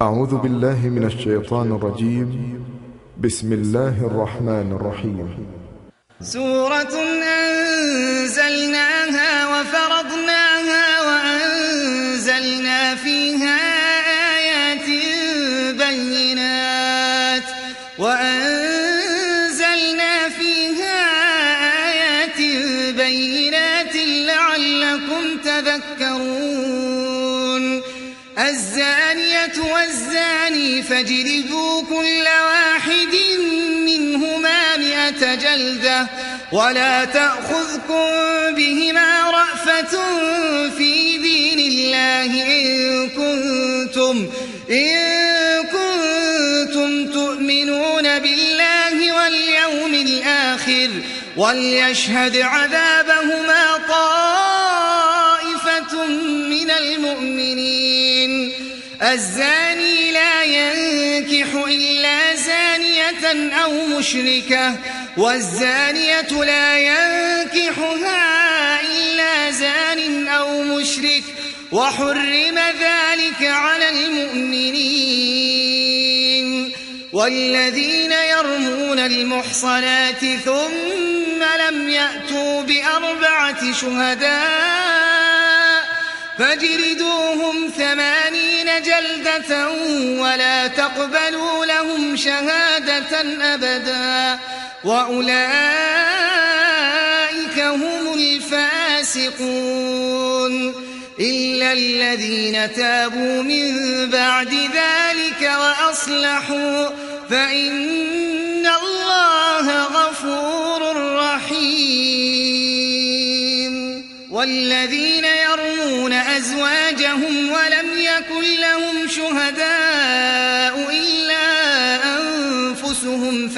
أعوذ بالله من الشيطان الرجيم. بسم الله الرحمن الرحيم. سورة أنزلناها وفرضناها وأنزلنا فيها آيات بينات لعلكم تذكرون. الزانية والزاني فاجلدوا كل واحد منهما 100 جلدة ولا تأخذكم بهما رأفة في دين الله إن كنتم تؤمنون بالله واليوم الآخر وليشهد عذابهما طائفة من المؤمنين. الزاني لا ينكح إلا زانية أو مشركة والزانية لا ينكحها إلا زان أو مشرك وحرم ذلك على المؤمنين. والذين يرمون المحصنات ثم لم يأتوا ب4 شهداء فاجلدوهم 80 جلدة ولا تقبلوا لهم شهادة أبدا وأولئك هم الفاسقون. إلا الذين تابوا من بعد ذلك وأصلحوا فإن الله غفور رحيم. والذين يرمون أزواجهم ولم يكن لهم شهداء إلا أنفسهم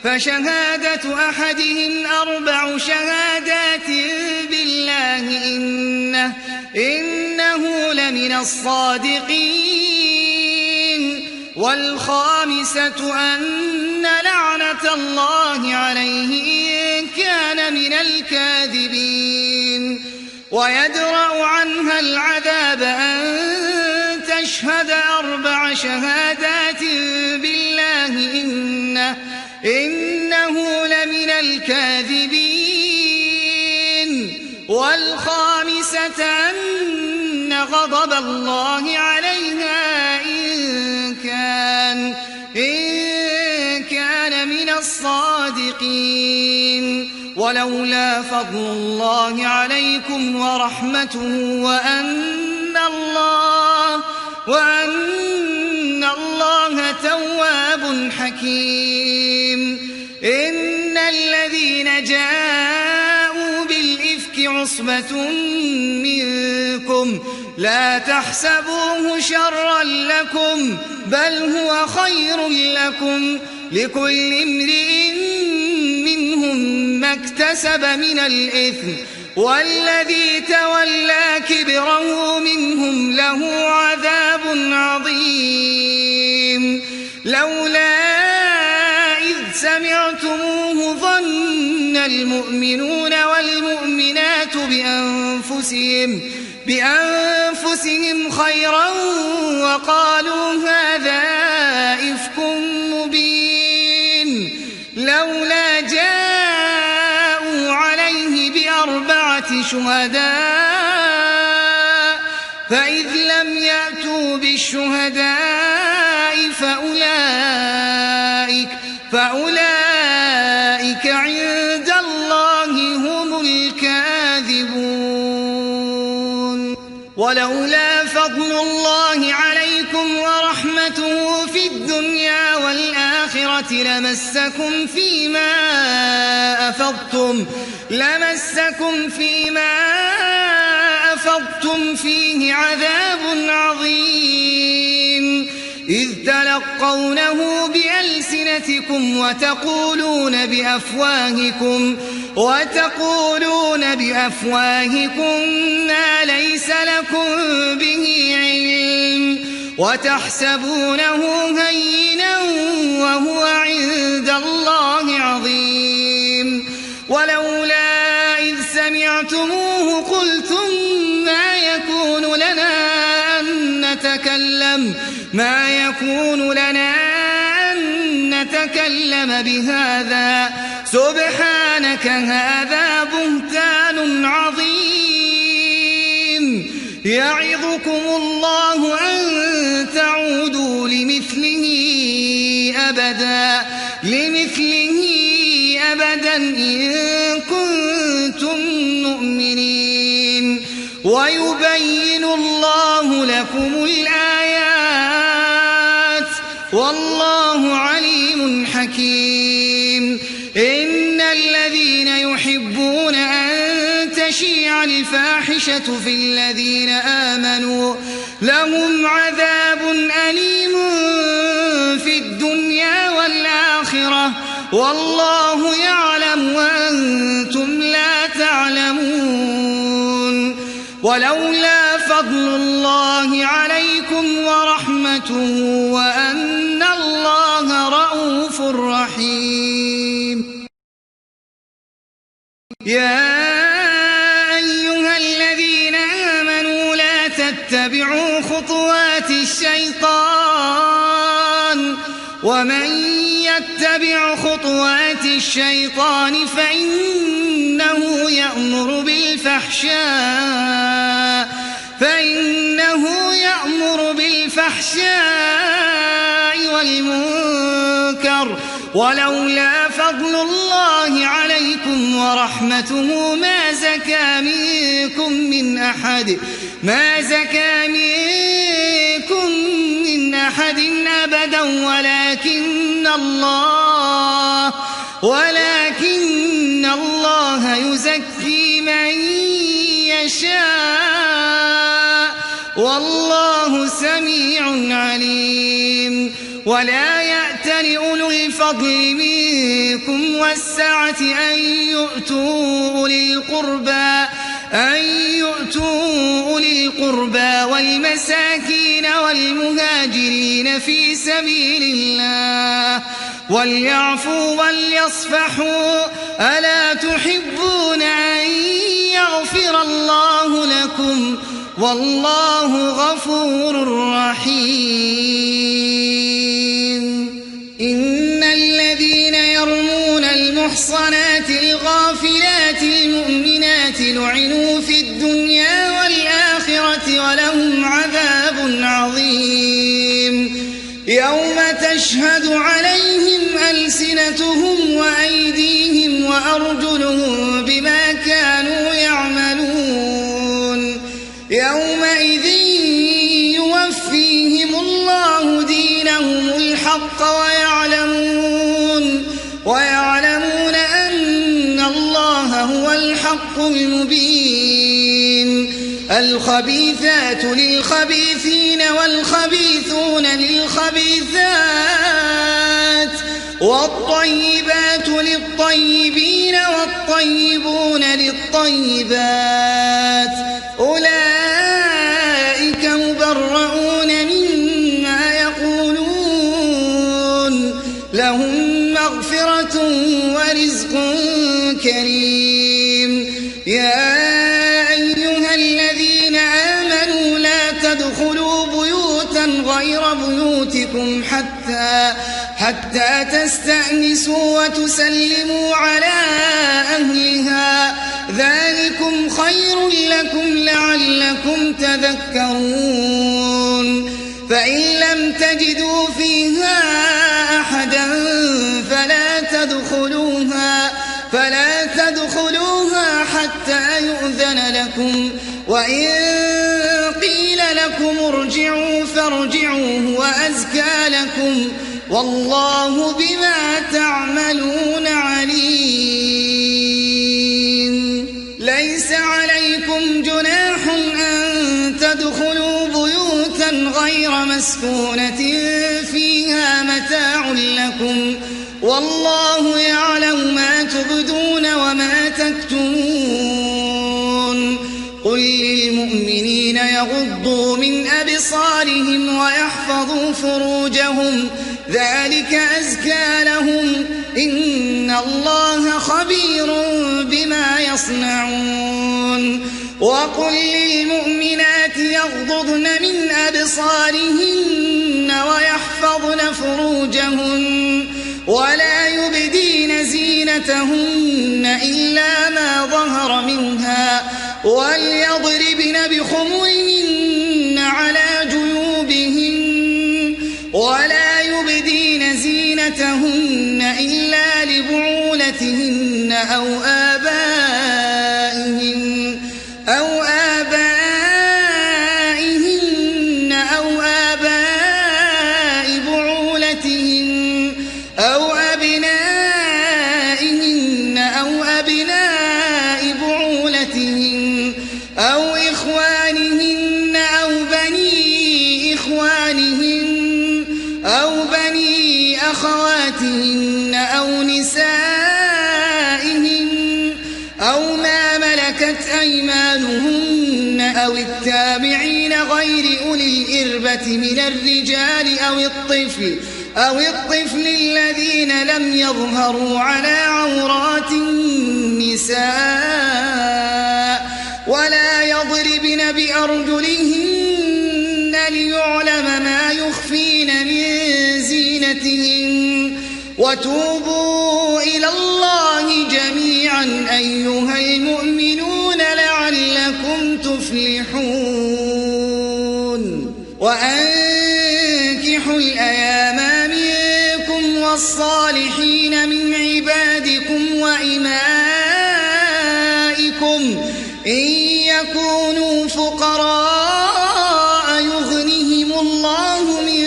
فشهادة أحدهم 4 شهادات بالله إنه لمن الصادقين. والخامسة أن لعنة الله عليه إن كان من الكاذبين. ويدرأ عنها العذاب أن تشهد 4 شهادات بالله إنه لمن الكاذبين. والخامسة أن غضب الله عليها إن كان من الصادقين. ولولا فضل الله عليكم ورحمته وأن الله تواب حكيم. إن الذين جاءوا بالإفك عصبة منكم لا تحسبوه شرا لكم بل هو خير لكم لكل امرئ منهم ما اكتسب من الإثم والذي تولى كبره منهم له عذاب عظيم. لولا إذ سمعتموه ظن المؤمنون والمؤمنات بأنفسهم خيرا وقالوا هذا إفك مبين. لولا جاءوا عليه ب4 شهداء فإذ لم يأتوا بالشهداء فأولئك عند الله هم الكاذبون. ولولا فضل الله عليكم ورحمته في الدنيا والآخرة لمسكم فيما أفضتم فيه عذاب عظيم. إذ تلقونه بألسنتكم وتقولون بأفواهكم ما ليس لكم به علم وتحسبونه هينا وهو عند الله عظيم. ولولا إذ سمعتموه قلتم ما يكون لنا أن يكون لنا أن نتكلم بهذا سبحانك هذا بهتان عظيم يعظكم الله أن تعودوا لمثله أبدا إن كنتم مؤمنين ويبين الله لكم الآيات والله عليم حكيم إن الذين يحبون أن تشيع الفاحشة في الذين آمنوا لهم عذاب أليم في الدنيا والآخرة والله يعلم وأنتم لا تعلمون ولولا فضل الله عليكم ورحمته وأن الله رءوف رحيم يا أيها الذين آمنوا لا تتبعوا خطوات الشيطان ومن يتبع خطوات الشيطان فإنه يأمر بالفحشاء والمنكر ولولا فضل الله عليكم ورحمته ما زكى منكم من أحد أبدا ولكن الله يزكي من يشاء والله سميع عليم ولا يأتل أولو الفضل منكم والسعة أن يؤتوا أولي القربى والمساكين والمهاجرين في سبيل الله وليعفوا وليصفحوا ألا تحبون أن يغفر الله لكم والله غفور رحيم إن الذين يرمون المحصنات الغافلات المؤمنات لعنوا في الدنيا والآخرة ولهم عذاب عظيم يوم تشهد عليهم ألسنتهم وأيديهم وأرجلهم بما كانوا يعملون يومئذ يوفيهم الله دينهم الحق ويعلمون أن الله هو الحق المبين الخبيثات للخبيثين والخبيثون للخبيثات والطيبات للطيبين والطيبون للطيبات أولئك مبرؤون مما يقولون لهم مغفرة ورزق كريم يا أيها الذين آمنوا لا تدخلوا بيوتا غير بيوتكم حتى تستأنسوا وتسلموا على أهلها ذلكم خير لكم لعلكم تذكرون فإن لم تجدوا فيها أحدا فلا تدخلوها حتى يؤذن لكم وإن قيل لكم ارجعوا فارجعوا هو أزكى لكم والله بما تعملون عليم ليس عليكم جناح أن تدخلوا بيوتا غير مسكونة فيها متاع لكم والله يعلم ما تبدون وما تكتمون قل للمؤمنين يغضوا من أبصارهم ويحفظوا فروجهم ذلك أزكى لهم إن الله خبير بما يصنعون وقل للمؤمنات يغضضن من أبصارهن ويحفظن فروجهن ولا يبدين زينتهن إلا ما ظهر منها وليضربن بخمرهن على جيوبهن ولا يبدين زينتهن إلا لبعولتهن أو آبائهن أو آباء بعولتهن أو أبنائهن أو أبناء بعولتهن أو إخوانهن أو بني إخوانهن أو بني أخواتهن أو نسائهن أو ما ملكت أيمانهن أو التابعين غير أولي الإربة من الرجال أو الطفل الذين لم يظهروا على عورات النساء ولا يضربن بأرجلهن ليعلم ما يخفين من زينتهن وتوبوا إلى الله جميعا أيها المؤمنون لعلكم تفلحون وأنكحوا الأيام منكم والصالحين من عبادكم وإمائكم إن يكونوا فقراء يغنهم الله من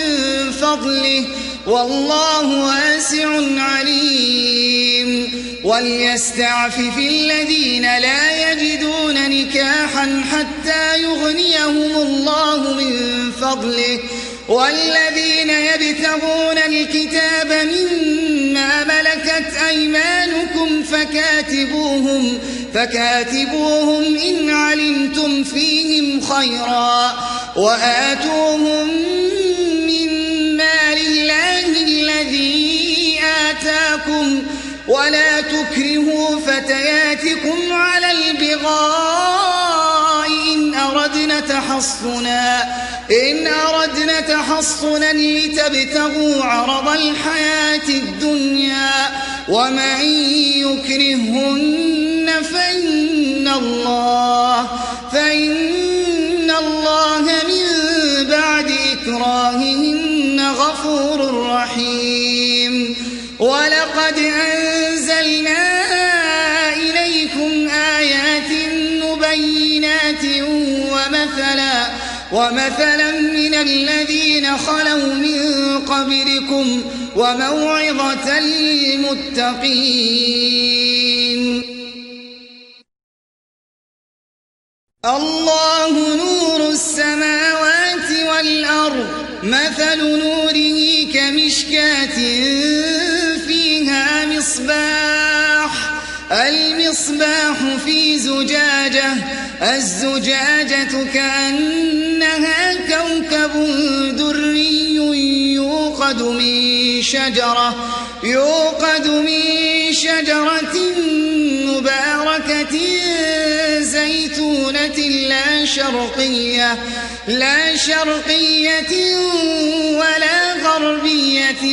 فضله والله واسع عليم وليستعفف الذين لا يجدون نكاحا حتى يغنيهم الله من فضله والذين يبتغون الكتاب مما ملكت أيمانكم فكاتبوهم إن علمتم فيهم خيرا وآتوهم من مال الله الذي آتاكم ولا تكرهوا فتياتكم على البغاء إن أردنا تحصنا لتبتغوا عرض الحياة الدنيا ومن يكرهن فإن الله من بعد إكراههن غفور رحيم ولقد أنزلنا إليكم آيات مبينات ومثلا من الذين خلوا من قبلكم وموعظة للمتقين الله نور السماوات والأرض مثل نوره كمشكاة فيها المصباح في زجاجة الزجاجة كأنها كوكب دري يوقد من شجرة مباركة زيتونة لا شرقية ولا غربية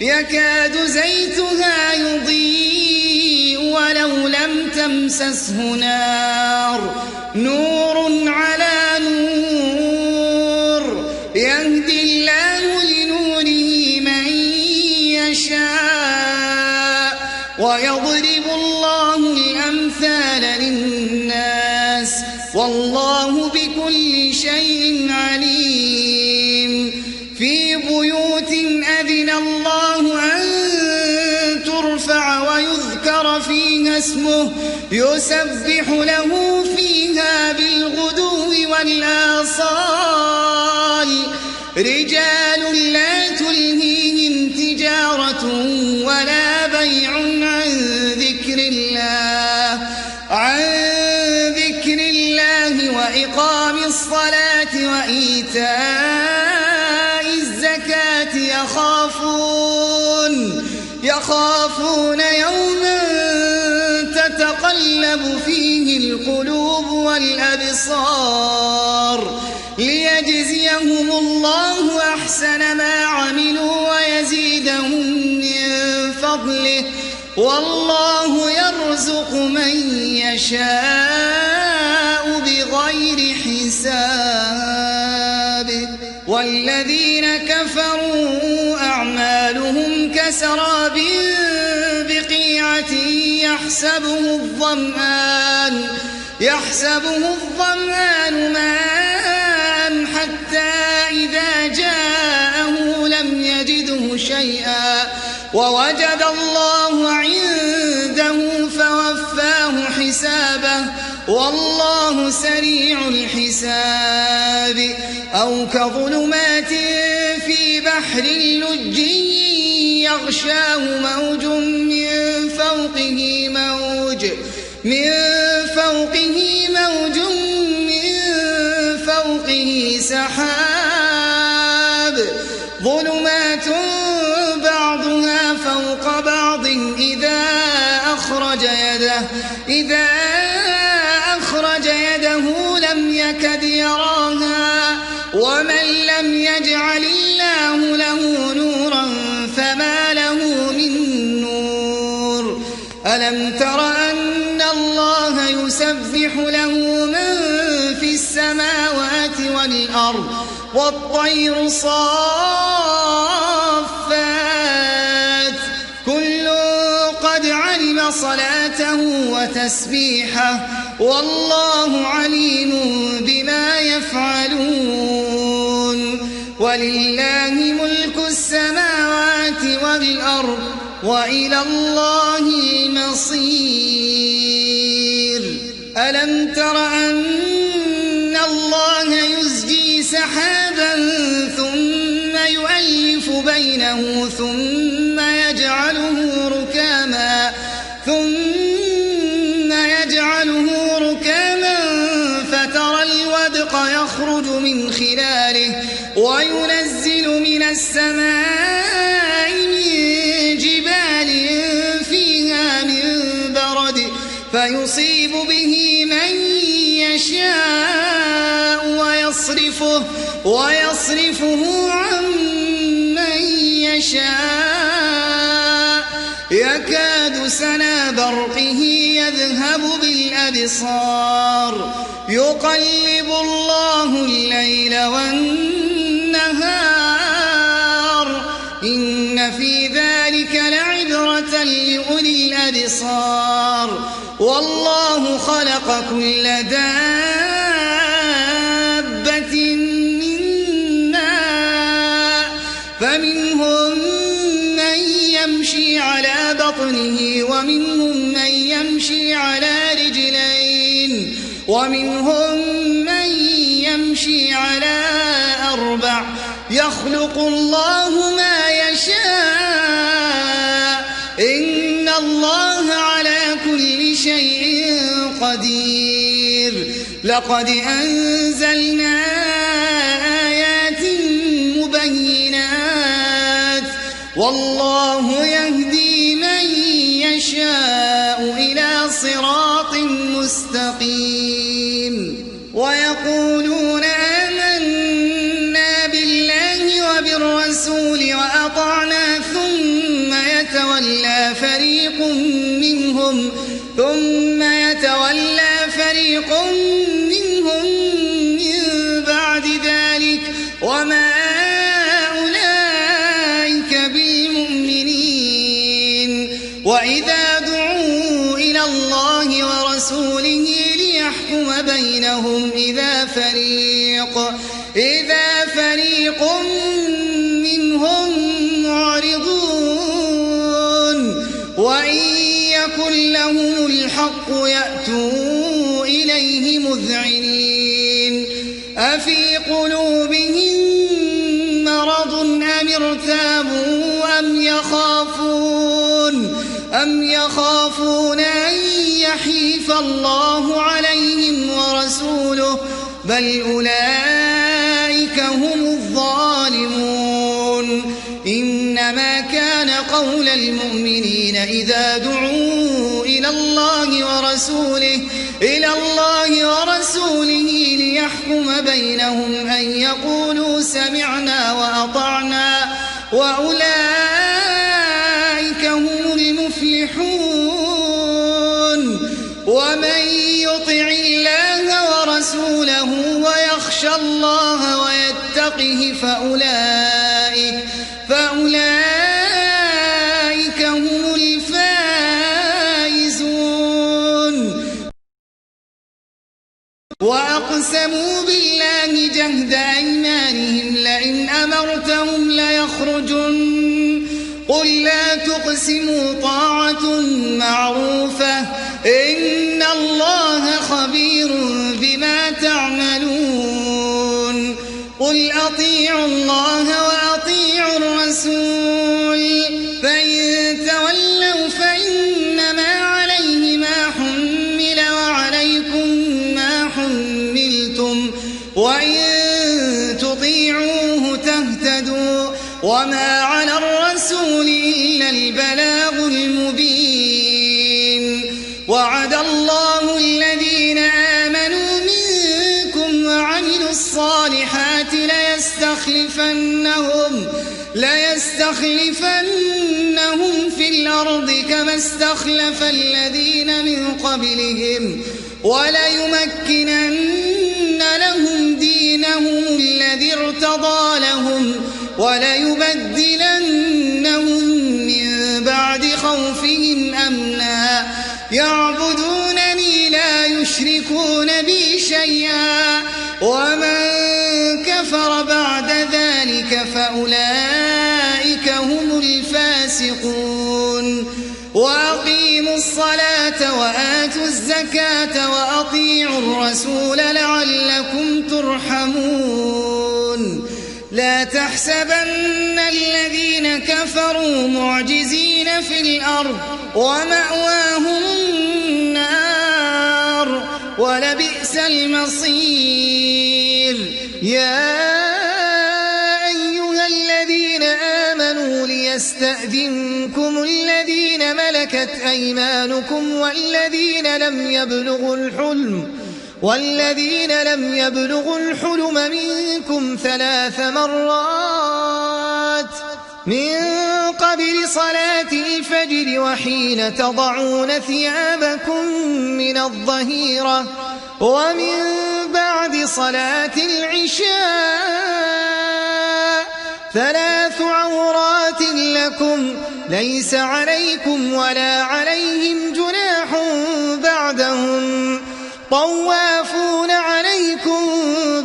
يكاد زيتها يضيء ولو لم تمسسه نار نور على نور يهدي الله لنوره من يشاء ويضرب الله الأمثال للناس والله بكل شيء عليم في بيوت أذن الله أن ترفع ويذكر فيها اسمه يسبح له فيها بالغدو والآصال رجال لا تلهيهم تجارة ولا بيع عن ذكر الله وإقام الصلاة وإيتاء الزكاة يخافون يوما الأبصار ليجزيهم الله أحسن ما عملوا ويزيدهم من فضله والله يرزق من يشاء بغير حساب. والذين كفروا أعمالهم كسراب بقيعة يحسبه الظمآن ماء حتى إذا جاءه لم يجده شيئا ووجد الله عنده فوفاه حسابه والله سريع الحساب. أو كظلمات في بحر لجي يغشاه موج من فوقه سحاب ظلمات بعضها فوق بعض إذا أخرج يده لم يكد يراها ومن لم يجعل الله له نورا فما له من نور. ألم تر أن الله يسبح له من في السماوات والأرض والطير صافات كل قد علم صلاته وتسبيحه والله عليم بما يفعلون. ولله ملك السماوات والأرض وإلى الله المصير. ألم تر أن الله يزجي سحابا ثم يؤلف بينه ثم يجعله ركاما فترى الودق يخرج من خلاله وينزل من السماء من جبال فيها من برد فيصيب به من يشاء ويصرفه عن من يشاء يكاد سنا برقه يذهب بالأبصار يقلب الله الليل والنهار إن في ذلك لعبرة لأولي الأبصار. والله خلق كل دابة من ماء فمنهم من يمشي على بطنه ومنهم من يمشي على رجلين ومنهم من يمشي على أربع يخلق الله ما يشاء إن الله على كل شيء قدير. لقد أنزلنا آيات مبينات والله يهدي من يشاء إلى صراط مستقيم. ويقولون آمنا بالله وبالرسول وأطعنا ثم يتولى فريق منهم من بعد ذلك وما أولئك بالمؤمنين. وإذا دعوا إلى الله ورسوله ليحكم بينهم إذا فريق منهم معرضون وإن يكن لهم الحق يأتوا إليه مذعنين. أفي قلوبهم مرض أم ارتابوا أم يخافون أن يحيف الله عليهم ورسوله بل أولئك هم الظالمون. إنما كان قول المؤمنين إذا دعوا إلى الله ورسوله وبينهم أن يقولوا سمعنا وأطعنا وأولئك هم المفلحون ومن يطع الله ورسوله ويخشى الله ويتقه فأولئك هم الفائزون وأقسموا بالله جهد أيمانهم لئن أمرتهم ليخرجن قل لا تقسموا طاعة معروفة إن الله خبير بما تعملون قل أطيعوا الله وأطيعوا الرسول فإن تولوا فإنما عليه ما حمل وعليكم ما حملتم وإن تطيعوه تهتدوا وما على الرسول إلا البلاغ المبين وعد الله الذين آمنوا منكم وعملوا الصالحات ليستخلفنهم في الأرض كما استخلف الذين من قبلهم وليمكنن لهم دينهم الذي ارتضى لهم وليبدلنهم من بعد خوفهم أمنا يعبدونني لا يشركون بي شيئا ومن كفر بعد ذلك فأولئك هم الفاسقون وأقيموا الصلاة وآتوا الزكاة وأطيعوا الرسول لعلكم ترحمون لا تحسبن الذين كفروا معجزين في الأرض ومأواهم النار ولبئس المصير يا أيها الذين آمنوا ليستأذنكم الذين ملكت أيمانكم والذين لم يبلغوا الحلم منكم 3 مرات من قبل صلاة الفجر وحين تضعون ثيابكم من الظهيرة ومن بعد صلاة العشاء 3 عورات لكم ليس عليكم ولا عليهم جناح بعدهم طوافون عليكم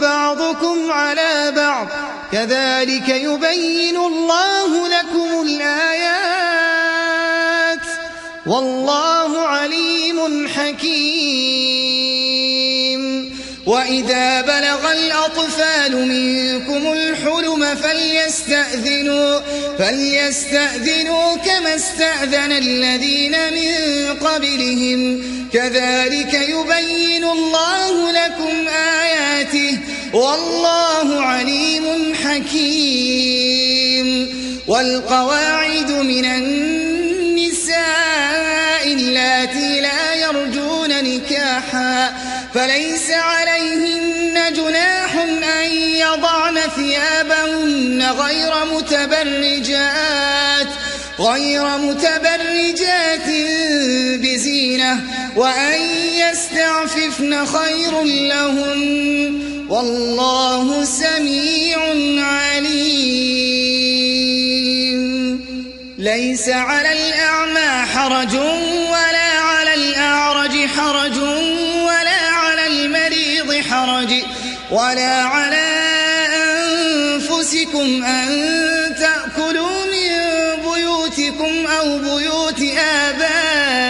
بعضكم على بعض كذلك يبين الله لكم الآيات والله عليم حكيم وإذا بلغ الأطفال منكم الحلم فليستأذنوا كما استأذن الذين من قبلهم كذلك يبين الله لكم آياته والله عليم حكيم والقواعد من النساء اللاتي لا يرجون نكاحا فليس عليهن جناح أن يضعن ثيابهن غير متبرجات بزينة وأن يستعففن خير لهن والله سميع عليم ليس على الأعمى حرج ولا على الأعرج حرج ولا على المريض حرج ولا على أنفسكم أن تأكلوا من بيوتكم أو بيوت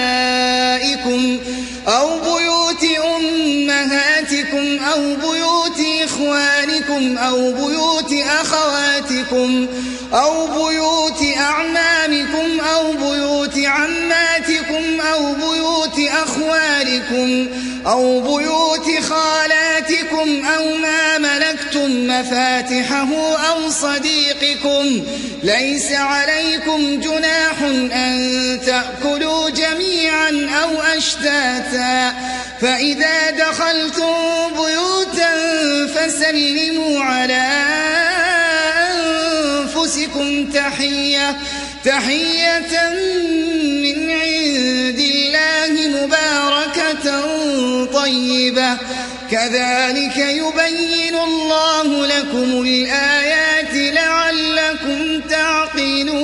آبائكم أو بيوت أمهاتكم أو بيوت إخوانكم أو بيوت أخواتكم أو بيوت أعمامكم أو بيوت عماتكم أو بيوت أخوالكم أو بيوت خالاتكم أو ما ملكتم مفاتحه أو صديقكم ليس عليكم جناح أن تأكلوا جميعا أو أشتاتا فإذا دخلتم بيوتا وسلموا على أنفسكم تحية من عند الله مباركة طيبة كذلك يبين الله لكم الآيات لعلكم تعقلون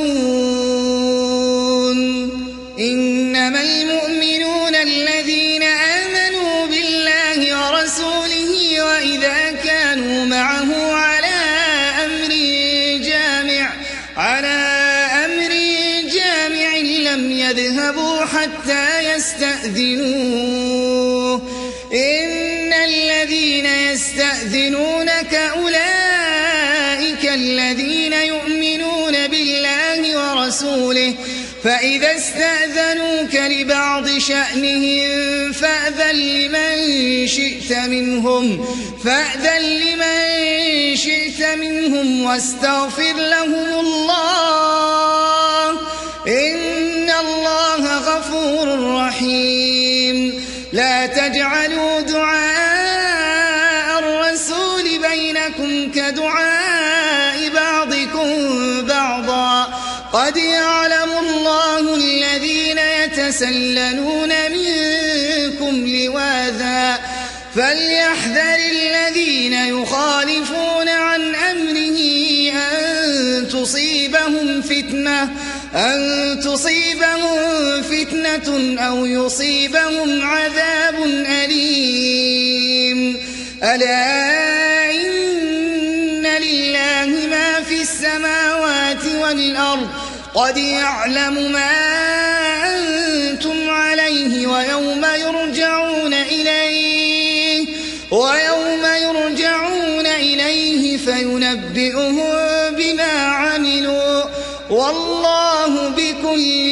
إنما المؤمنون الذين آمنوا بالله ورسوله وإذا كانوا معه على أمر جامع لم يذهبوا حتى يستأذنوه إن الذين يستأذنونك أولئك الذين يؤمنون بالله ورسوله فإذا استأذنوك لبعض شأنهم فأذن لمن شئت منهم واستغفر لهم الله إن الله غفور رحيم لا تجعلوا دعاء الرسول بينكم كدعاء بعضكم بعضا قد يعلم الله الذين يتسللون منكم لواذا فليحذر الذين يخالفون عن أمره أن تصيبهم فتنة أو يصيبهم عذاب أليم ألا إن لله ما في السماوات والأرض قد يعلم ما أنتم عليه ويوم يرجعون إليه فينبئهم بما عملوا والله بكل